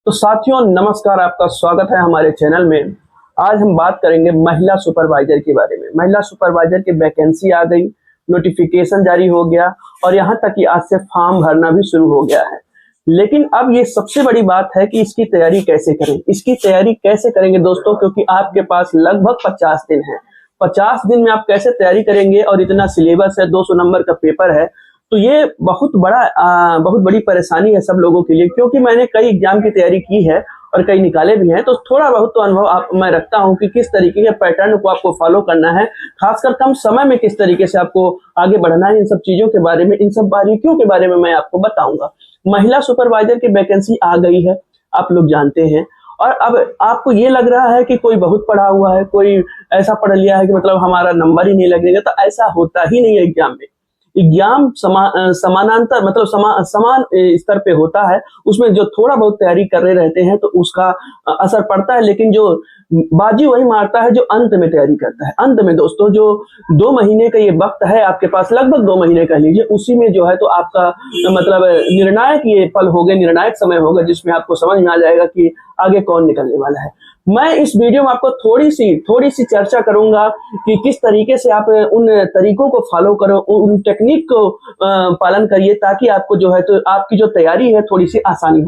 तो साथियों नमस्कार, आपका स्वागत है हमारे चैनल में। आज हम बात करेंगे महिला सुपरवाइजर के बारे में। महिला सुपरवाइजर की वैकेंसी आ गई, नोटिफिकेशन जारी हो गया और यहाँ तक कि आज से फॉर्म भरना भी शुरू हो गया है। लेकिन अब ये सबसे बड़ी बात है कि इसकी तैयारी कैसे करें। इसकी तैयारी कैसे करेंगे दोस्तों, क्योंकि आपके पास लगभग 50 दिन है। 50 दिन में आप कैसे तैयारी करेंगे और इतना सिलेबस है, 200 नंबर का पेपर है, तो ये बहुत बड़ी परेशानी है सब लोगों के लिए। क्योंकि मैंने कई एग्जाम की तैयारी की है और कई निकाले भी हैं, तो थोड़ा बहुत तो अनुभव मैं रखता हूं कि किस तरीके के पैटर्न को आपको फॉलो करना है, खासकर कम समय में किस तरीके से आपको आगे बढ़ना है। इन सब चीजों के बारे में, इन सब बारीकियों के बारे में मैं आपको बताऊंगा। महिला सुपरवाइजर की वैकेंसी आ गई है, आप लोग जानते हैं। और अब आपको ये लग रहा है कि कोई बहुत पढ़ा हुआ है, कोई ऐसा पढ़ लिया है कि मतलब हमारा नंबर ही नहीं लगेगा, तो ऐसा होता ही नहीं है। एग्जाम में एग्जाम समानांतर मतलब समान स्तर पे होता है। उसमें जो थोड़ा बहुत तैयारी कर रहे रहते हैं तो उसका असर पड़ता है, लेकिन जो बाजी वही मारता है जो अंत में तैयारी करता है। अंत में दोस्तों जो 2 महीने का ये वक्त है आपके पास, लगभग 2 महीने कह लीजिए, उसी में जो है तो आपका मतलब निर्णायक ये पल हो गए, निर्णायक समय होगा, जिसमें आपको समझ में आ जाएगा कि आगे कौन निकलने वाला है। मैं इस वीडियो में आपको थोड़ी सी चर्चा करूंगा कि किस तरीके से आप उन तरीकों को फॉलो करो, उन टेक्निक को पालन करिए, ताकि आपको जो है तो आपकी जो तैयारी है थोड़ी सी आसान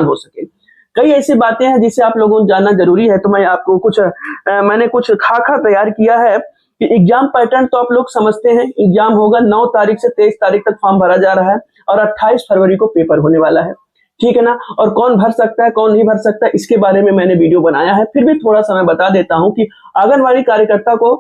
हो सके। कई ऐसी बातें हैं जिसे आप लोगों को जानना जरूरी है, तो मैं आपको मैंने कुछ खाका तैयार किया है कि एग्जाम पैटर्न तो आप लोग समझते हैं। एग्जाम होगा 9 तारीख से 23 तारीख तक फॉर्म भरा जा रहा है और 28 फरवरी को पेपर होने वाला है, ठीक है ना। और कौन भर सकता है, कौन नहीं भर सकता, इसके बारे में मैंने वीडियो बनाया है। फिर भी थोड़ा सा मैं बता देता हूं कि आंगनवाड़ी कार्यकर्ता को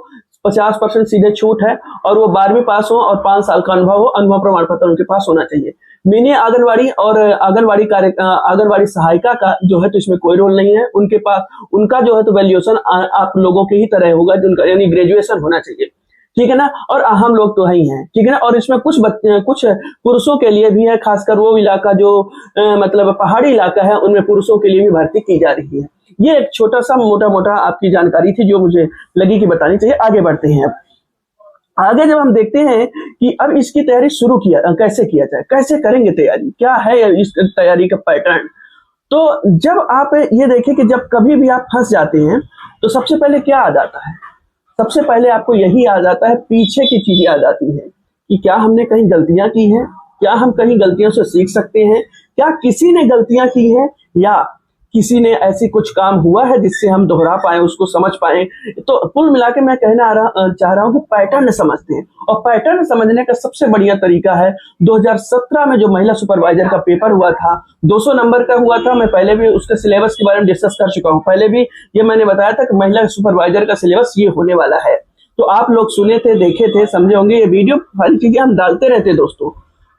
50% सीधे छूट है और वो 12वीं पास हो और 5 साल का अनुभव हो, अनुभव प्रमाण पत्र उनके पास होना चाहिए। मिनी आंगनवाड़ी और आंगनवाड़ी सहायिका का जो है तो इसमें कोई रोल नहीं है। उनके पास उनका जो है तो वैल्यूएशन आप लोगों के ही तरह होगा, जिनका यानी ग्रेजुएशन होना चाहिए, ठीक है ना। और हम लोग तो ही हैं, ठीक है ना। और इसमें कुछ पुरुषों के लिए भी है, खासकर वो इलाका जो मतलब पहाड़ी इलाका है, उनमें पुरुषों के लिए भी भर्ती की जा रही है। ये एक छोटा सा मोटा आपकी जानकारी थी जो मुझे लगी कि बतानी चाहिए। आगे बढ़ते हैं। अब आगे जब हम देखते हैं कि अब इसकी तैयारी कैसे किया जाए, कैसे करेंगे तैयारी, क्या है इस तैयारी का पैटर्न। तो जब आप ये देखें कि जब कभी भी आप फंस जाते हैं तो सबसे पहले क्या आ जाता है, सबसे पहले आपको यही आ जाता है, पीछे की चीजें आ जाती हैं कि क्या हमने कहीं गलतियां की हैं, क्या हम कहीं गलतियों से सीख सकते हैं, क्या किसी ने गलतियां की हैं, या किसी ने ऐसी कुछ काम हुआ है जिससे हम दोहरा पाए, उसको समझ पाए। तो कुल मिला के मैं चाह रहा हूं कि पैटर्न समझते हैं। और पैटर्न समझने का सबसे बढ़िया तरीका है 2017 में जो महिला सुपरवाइजर का पेपर हुआ था, 200 नंबर का हुआ था। मैं पहले भी उसके सिलेबस के बारे में डिस्कस कर चुका हूं। पहले भी ये मैंने बताया था कि महिला सुपरवाइजर का सिलेबस ये होने वाला है, तो आप लोग सुने थे, देखे थे, समझे होंगे। ये वीडियो सारी चीजें हम डालते रहते दोस्तों।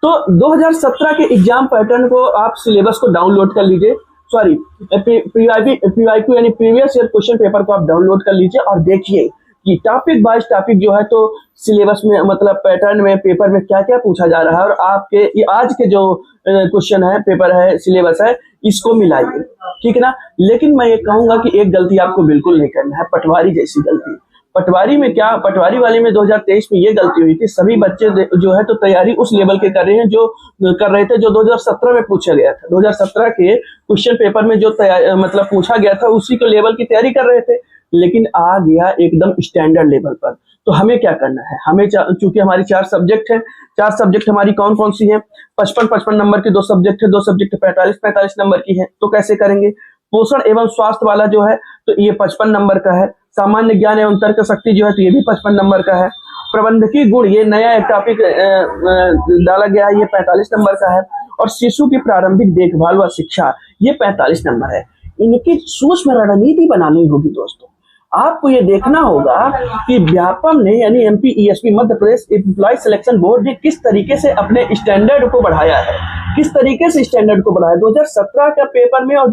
तो 2017 के एग्जाम पैटर्न को आप सिलेबस को डाउनलोड कर लीजिए, सॉरी पीवाईक्यू यानी प्रीवियस ईयर क्वेश्चन पेपर को आप डाउनलोड कर लीजिए और देखिए कि टॉपिक बाय टॉपिक जो है तो सिलेबस में मतलब पैटर्न में पेपर में क्या क्या पूछा जा रहा है, और आपके ये आज के जो क्वेश्चन है, पेपर है, सिलेबस है, इसको मिलाइए, ठीक है ना। लेकिन मैं ये कहूंगा कि एक गलती आपको बिल्कुल नहीं करना है, पटवारी जैसी गलती। पटवारी में क्या, पटवारी वाले में 2023 में ये गलती हुई थी। सभी बच्चे जो है तो तैयारी उस लेवल के कर रहे हैं जो कर रहे थे जो 2017 में पूछा गया था। 2017 के क्वेश्चन पेपर में जो मतलब पूछा गया था उसी के लेवल की तैयारी कर रहे थे, लेकिन आ गया एकदम स्टैंडर्ड लेवल पर। तो हमें क्या करना है, हमें चूंकि हमारी 4 सब्जेक्ट है, 4 सब्जेक्ट हमारी कौन कौन सी है, 55 नंबर की 2 सब्जेक्ट है, 2 सब्जेक्ट 45 नंबर की है। तो कैसे करेंगे, पोषण एवं स्वास्थ्य वाला जो है तो ये 55 नंबर का है। सामान्य ज्ञान एवं तर्क शक्ति जो है तो ये भी 55 नंबर का है। प्रबंधकीय गुण, ये नया एक टॉपिक डाला गया है, ये 45 नंबर का है। और शिशु की प्रारंभिक देखभाल व शिक्षा, ये 45 नंबर है। इनकी सूक्ष्म रणनीति बनानी होगी दोस्तों। आपको ये देखना होगा कि व्यापम ने यानी एमपीईएसपी Madhya Pradesh employ selection board ने किस तरीके से अपने स्टैंडर्ड को बढ़ाया है, किस तरीके से स्टैंडर्ड को बढ़ाया। 2017 का पेपर में और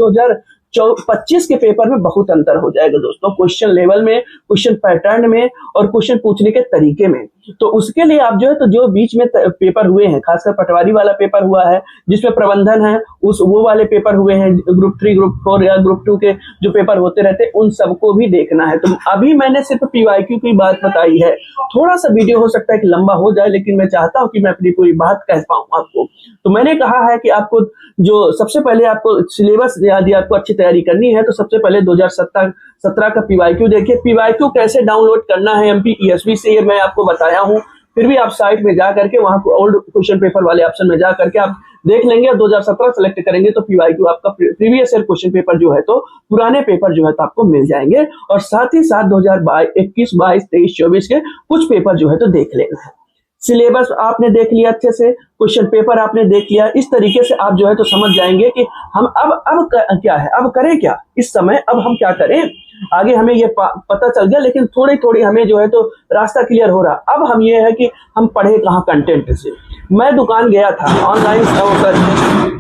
25 के पेपर में बहुत अंतर हो जाएगा दोस्तों, क्वेश्चन लेवल में, क्वेश्चन पैटर्न में और क्वेश्चन पूछने के तरीके में। तो उसके लिए आप जो है तो जो बीच में पेपर हुए हैं, खासकर पटवारी वाला पेपर हुआ है जिसमें प्रबंधन है, वो वाले पेपर हुए हैं, ग्रुप 3 ग्रुप 4 या ग्रुप 2 के जो पेपर होते रहते हैं उन सबको भी देखना है। तो अभी मैंने सिर्फ पीवाईक्यू की बात बताई है, थोड़ा सा वीडियो हो सकता है कि लंबा हो जाए, लेकिन मैं चाहता हूं कि मैं अपनी पूरी बात कह पाऊं आपको। तो मैंने कहा है कि आपको जो सबसे पहले आपको सिलेबस यदि आपको अच्छी तैयारी करनी है तो सबसे पहले 2017 का पीवाईक्यू देखिए। पीवाईक्यू कैसे डाउनलोड करना है एमपीईएसबी से ये मैं आपको बताया हूं, फिर भी आप साइट में जा करके वहां ओल्ड क्वेश्चन पेपर वाले ऑप्शन में जा करके आप देख लेंगे और 2017 सेलेक्ट करेंगे तो पीवाईक्यू आपका प्रीवियस ईयर क्वेश्चन पेपर जो है तो पुराने पेपर जो है तो आपको मिल जाएंगे। और साथ ही साथ 2021, 22, 23, 24 के कुछ पेपर जो है तो देख लेना है। सिलेबस आपने देख लिया अच्छे से, क्वेश्चन पेपर आपने देख लिया, इस तरीके से आप जो है तो समझ जाएंगे कि हम अब क्या है, अब करें क्या, इस समय अब हम क्या करें। आगे हमें ये पता चल गया, लेकिन थोड़ी थोड़ी हमें जो है तो रास्ता क्लियर हो रहा। अब हम ये है कि हम पढ़े कहाँ कंटेंट से। मैं दुकान गया था ऑनलाइन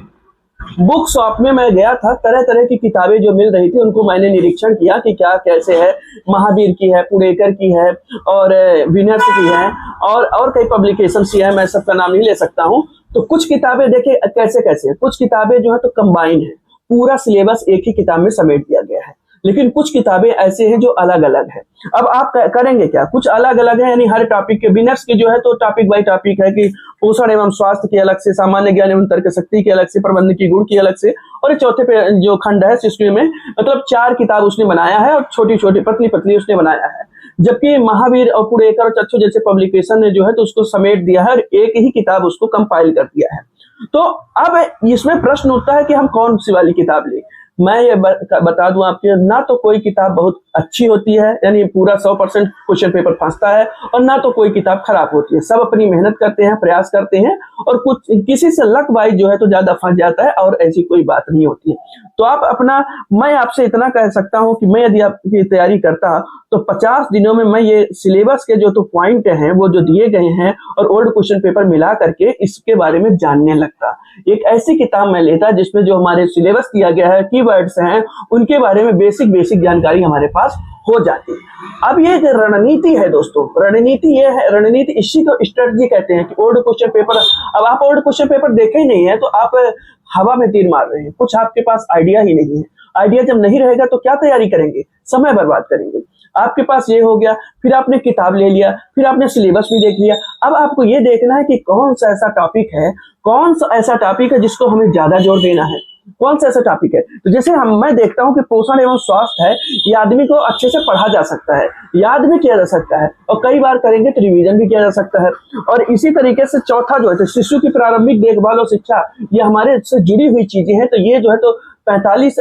बुक शॉप में, मैं गया था, तरह तरह की किताबें जो मिल रही थी उनको मैंने निरीक्षण किया कि क्या कैसे है। महावीर की है, पुणेकर की है और विनर्स की है और कई पब्लिकेशन की है, मैं सबका नाम नहीं ले सकता हूं। तो कुछ किताबें देखे कैसे कैसे, कुछ किताबें जो है तो कंबाइन है, पूरा सिलेबस एक ही किताब में समेट दिया गया है, लेकिन कुछ किताबें ऐसे हैं जो अलग अलग है। अब आप करेंगे क्या, कुछ अलग अलग है, यानी हर टॉपिक के विनर्स की जो है तो टॉपिक बाय टॉपिक है कि पोषण एवं स्वास्थ्य की अलग से, सामान्य ज्ञान एवं तर्क शक्ति की अलग से, प्रबंधन की गुण की अलग से, और चौथे पे जो खंड है सिस्टम में, मतलब 4 किताब उसने बनाया है और छोटी छोटी पतली पतली उसने बनाया है। जबकि महावीर और पुणेकर और चच्चू जैसे पब्लिकेशन ने जो है तो उसको समेट दिया है और एक ही किताब उसको कंपाइल कर दिया है। तो अब इसमें प्रश्न उठता है कि हम कौन सी वाली किताब लें। मैं ये बता दूं आपको, ना तो कोई किताब बहुत अच्छी होती है, यानी पूरा 100% क्वेश्चन पेपर फंसता है, और ना तो कोई किताब खराब होती है। सब अपनी मेहनत करते हैं, प्रयास करते हैं, और कुछ किसी से लक वाइज जो है तो ज्यादा फंस जाता है, और ऐसी कोई बात नहीं होती है। तो आप अपना, मैं आपसे इतना कह सकता हूं कि मैं यदि आपकी तैयारी करता तो 50 दिनों में मैं ये सिलेबस के जो तो पॉइंट हैं वो जो दिए गए हैं और ओल्ड क्वेश्चन पेपर मिला करके इसके बारे में जानने लगता। एक ऐसी किताब मैं लेता जिसमें जो हमारे सिलेबस दिया गया है, कीवर्ड्स हैं, उनके बारे में बेसिक जानकारी हमारे पास हो जाती है। अब ये एक रणनीति है दोस्तों, रणनीति ये है, रणनीति इसी को स्ट्रेटजी कहते हैं कि ओल्ड क्वेश्चन पेपर, अब आप ओल्ड क्वेश्चन पेपर देखे ही नहीं है तो आप हवा में तीर मार रहे हैं, कुछ आपके पास आइडिया ही नहीं है। आइडिया जब नहीं रहेगा तो क्या तैयारी करेंगे, समय बर्बाद करेंगे। आपके पास ये हो गया, फिर आपने किताब ले लिया, फिर आपने सिलेबस भी देख लिया। अब आपको ये देखना है कि कौन सा ऐसा टॉपिक है, कौन सा ऐसा टॉपिक है जिसको हमें ज्यादा जोर देना है, कौन सा ऐसा टॉपिक है। तो जैसे मैं देखता हूं कि पोषण एवं स्वास्थ्य है, ये आदमी को अच्छे से पढ़ा जा सकता है, याद भी किया जा सकता है, और कई बार करेंगे तो रिवीजन भी किया जा सकता है। और इसी तरीके से चौथा जो है तो शिशु की प्रारंभिक देखभाल और शिक्षा, ये हमारे से जुड़ी हुई चीजें हैं। तो ये जो है तो 50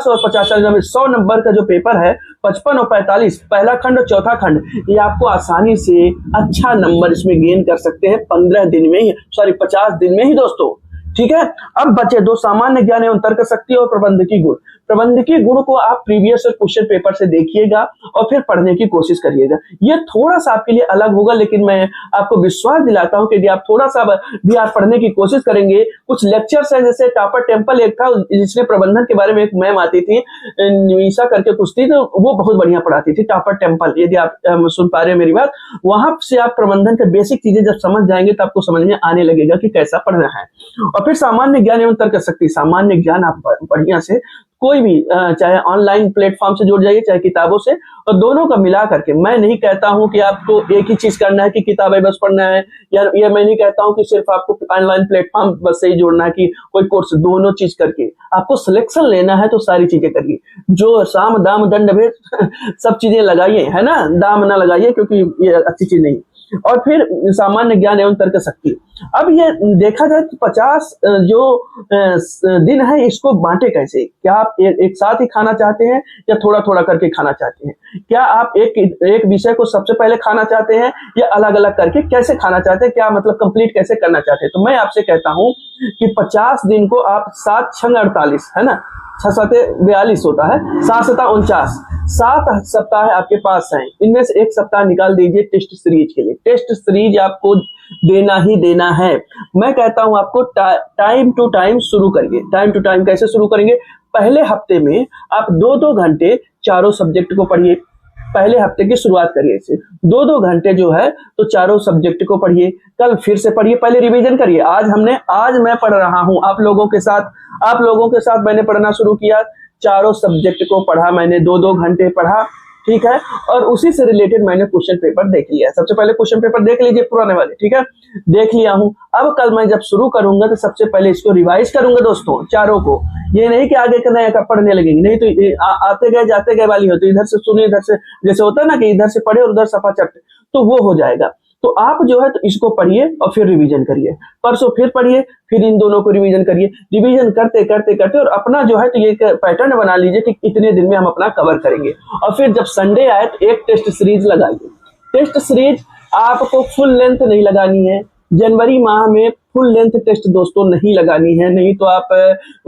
और 50 100 नंबर का जो पेपर है, 55 और 45, पहला खंड और चौथा खंड, ये आपको आसानी से अच्छा नंबर इसमें गेन कर सकते हैं 15 दिन में ही, 50 दिन में ही दोस्तों। ठीक है। अब बचे 2 सामान्य ज्ञान एवं तर्क शक्ति और प्रबंधकीय गुण। प्रबंधकीय गुण को आप प्रीवियस क्वेश्चन पेपर से देखिएगा और फिर पढ़ने की कोशिश करिएगा। ये थोड़ा सा आपके लिए अलग होगा, लेकिन मैं आपको विश्वास दिलाता हूं कि यदि आप थोड़ा सा भी आप पढ़ने की कोशिश करेंगे, कुछ लेक्चर्स है, जैसे टॉपर टेम्पल एक था जिसने प्रबंधन के बारे में, एक मैम आती थी निमिषा करके कुछ थी, तो वो बहुत बढ़िया पढ़ाती थी, टॉपर टेम्पल। यदि आप सुन पा रहे हैं मेरी बात, वहां से आप प्रबंधन के बेसिक चीजें जब समझ जाएंगे तो आपको समझ में आने लगेगा कि कैसा पढ़ना है। और फिर सामान्य ज्ञान एवं तर्क शक्ति, सामान्य ज्ञान आप बढ़िया से कोई भी, चाहे ऑनलाइन प्लेटफॉर्म से जुड़ जाइए, चाहे किताबों से, और दोनों का मिला करके। मैं नहीं कहता हूं कि आपको एक ही चीज करना है कि किताबें बस पढ़ना है, या मैं नहीं कहता हूं कि सिर्फ आपको ऑनलाइन प्लेटफॉर्म बस से ही जोड़ना है कि कोई कोर्स, दोनों चीज करके आपको सिलेक्शन लेना है तो सारी चीजें करिए। जो साम दाम दंड भेद सब चीजें लगाइए, है ना, दाम ना लगाइए क्योंकि ये अच्छी चीज नहीं। और फिर सामान्य ज्ञान एवं तर्क शक्ति। अब ये देखा जाए तो 50 जो दिन है इसको बांटे कैसे, क्या आप एक साथ ही खाना चाहते हैं या थोड़ा थोड़ा करके खाना चाहते हैं, क्या आप एक विषय को सबसे पहले खाना चाहते हैं या अलग अलग करके कैसे खाना चाहते हैं, क्या मतलब कंप्लीट कैसे करना चाहते हैं। तो मैं आपसे कहता हूं कि 50 दिन को आप 7 6 48, है ना, 6 7 42 होता है, 7 7 49, 7 सप्ताह आपके पास हैं, इनमें से एक सप्ताह निकाल दीजिए टेस्ट सीरीज के लिए। टेस्ट सीरीज आपको देना ही देना है। मैं कहता हूं आपको टाइम टू टाइम शुरू करिए। टाइम टू टाइम कैसे शुरू करेंगे? पहले हफ्ते में आप 2-2 घंटे चारों सब्जेक्ट को पढ़िए। पहले हफ्ते की शुरुआत करिए इसे 2-2 घंटे जो है तो चारों सब्जेक्ट को पढ़िए। कल फिर से पढ़िए, पहले रिवीजन करिए। आज मैं पढ़ रहा हूं आप लोगों के साथ मैंने पढ़ना शुरू किया। चारों सब्जेक्ट को पढ़ा मैंने, 2-2 घंटे पढ़ा, ठीक है। और उसी से रिलेटेड मैंने क्वेश्चन पेपर देख लिया। सबसे पहले क्वेश्चन पेपर देख लीजिए पुराने वाले, ठीक है, देख लिया हूं। अब कल मैं जब शुरू करूंगा तो सबसे पहले इसको रिवाइज करूंगा दोस्तों, चारों को। ये नहीं कि आगे का नया पढ़ने लगेंगे, नहीं तो आते गए जाते गए वाली होती, इधर से सुने इधर से, जैसे होता है ना कि इधर से पढ़े और उधर सफा चटे, तो वो हो जाएगा। तो आप जो है तो इसको पढ़िए और फिर रिवीजन करिए। परसों फिर पढ़िए, फिर इन दोनों को रिवीजन करिए। रिवीजन करते करते करते और अपना जो है तो ये पैटर्न बना लीजिए कि इतने दिन में हम अपना कवर करेंगे। और फिर जब संडे आए तो एक टेस्ट सीरीज लगाइए। टेस्ट सीरीज आपको फुल लेंथ नहीं लगानी है। जनवरी माह में फुल लेंथ टेस्ट दोस्तों नहीं लगानी है, नहीं तो आप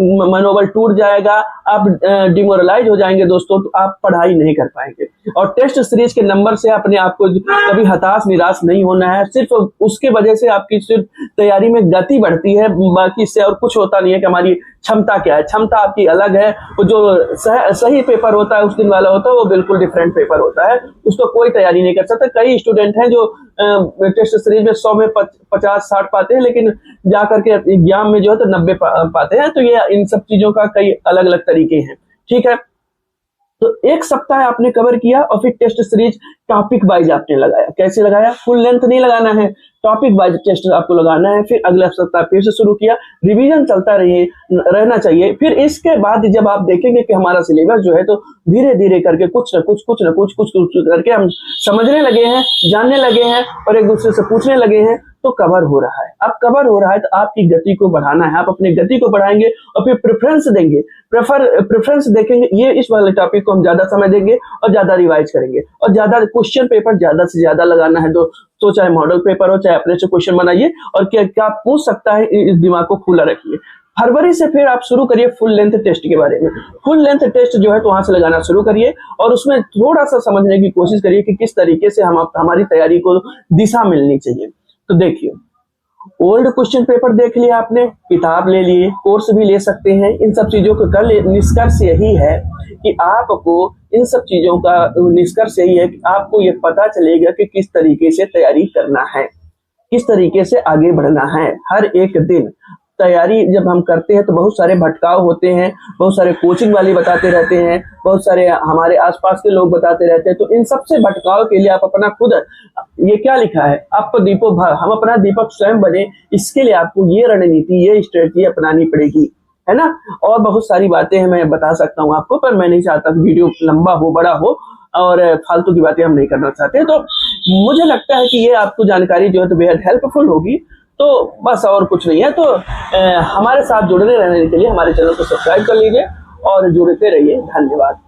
मनोबल टूट जाएगा, आप डिमोरलाइज हो जाएंगे दोस्तों, तो आप पढ़ाई नहीं कर पाएंगे। और टेस्ट सीरीज के नंबर से अपने आप को कभी हताश निराश नहीं होना है। सिर्फ उसके वजह से आपकी सिर्फ तैयारी में गति बढ़ती है, बाकी से और कुछ होता नहीं है कि हमारी क्षमता क्या है। क्षमता आपकी अलग है। वो जो सही पेपर होता है उस दिन वाला होता है, वो बिल्कुल डिफरेंट पेपर होता है, उसको कोई तैयारी नहीं कर सकता। कई स्टूडेंट हैं जो टेस्ट सीरीज में 100 में 50-60 पाते हैं, लेकिन जाकर के एग्जाम में जो है तो 90 पाते हैं। तो ये इन सब चीजों का कई अलग अलग तरीके हैं, ठीक है। तो एक सप्ताह आपने कवर किया और फिर टेस्ट सीरीज टॉपिक वाइज आपने लगाया। कैसे लगाया? फुल लेंथ नहीं लगाना है, टॉपिक वाइज टेस्ट आपको लगाना है। फिर अगला सप्ताह फिर से शुरू किया, रिवीजन चलता रहना चाहिए। फिर इसके बाद जब आप देखेंगे कि हमारा सिलेबस जो है तो धीरे धीरे करके कुछ न कुछ करके हम समझने लगे हैं, जानने लगे हैं और एक दूसरे से पूछने लगे हैं, तो कवर हो रहा है। अब कवर हो रहा है तो आपकी गति को बढ़ाना है। आप अपनी गति को बढ़ाएंगे और फिर प्रेफरेंस देंगे, प्रेफरेंस देखेंगे। ये इस वाले टॉपिक को हम ज्यादा समय देंगे और ज्यादा रिवाइज करेंगे और ज्यादा क्वेश्चन पेपर ज्यादा से ज्यादा लगाना है। तो चाहे मॉडल पेपर हो, चाहे अपने से क्वेश्चन बनाइए और क्या पूछ सकता है, इस दिमाग को खुला रखिए। फरवरी से फिर आप शुरू करिए फुल लेंथ टेस्ट के बारे में। फुल लेंथ टेस्ट जो है तो वहां से लगाना शुरू करिए और उसमें थोड़ा सा समझने की कोशिश करिए कि किस तरीके से हमारी तैयारी को दिशा मिलनी चाहिए। तो देखिए, ओल्ड क्वेश्चन पेपर देख लिया आपने, किताब ले लिए, कोर्स भी ले सकते हैं। इन सब चीजों को कर ले। निष्कर्ष यही है कि आपको इन सब चीजों का निष्कर्ष यही है कि आपको ये पता चलेगा कि किस तरीके से तैयारी करना है, किस तरीके से आगे बढ़ना है। हर एक दिन तैयारी जब हम करते हैं तो बहुत सारे भटकाव होते हैं, बहुत सारे कोचिंग वाले बताते रहते हैं, बहुत सारे हमारे आसपास के लोग बताते रहते हैं। तो इन सबसे भटकाव के लिए आप अपना खुद, ये क्या लिखा है आपको, दीपो भर, हम अपना दीपक स्वयं बने, इसके लिए आपको ये रणनीति, ये स्ट्रेटजी अपनानी पड़ेगी, है ना। और बहुत सारी बातें हैं मैं बता सकता हूँ आपको, पर मैं नहीं चाहता वीडियो लंबा हो, बड़ा हो और फालतू की बातें हम नहीं करना चाहते। तो मुझे लगता है कि ये आपको जानकारी जो है तो बेहद हेल्पफुल होगी। तो बस और कुछ नहीं है। तो हमारे साथ जुड़ने रहने के लिए हमारे चैनल को सब्सक्राइब कर लीजिए और जुड़ते रहिए। धन्यवाद।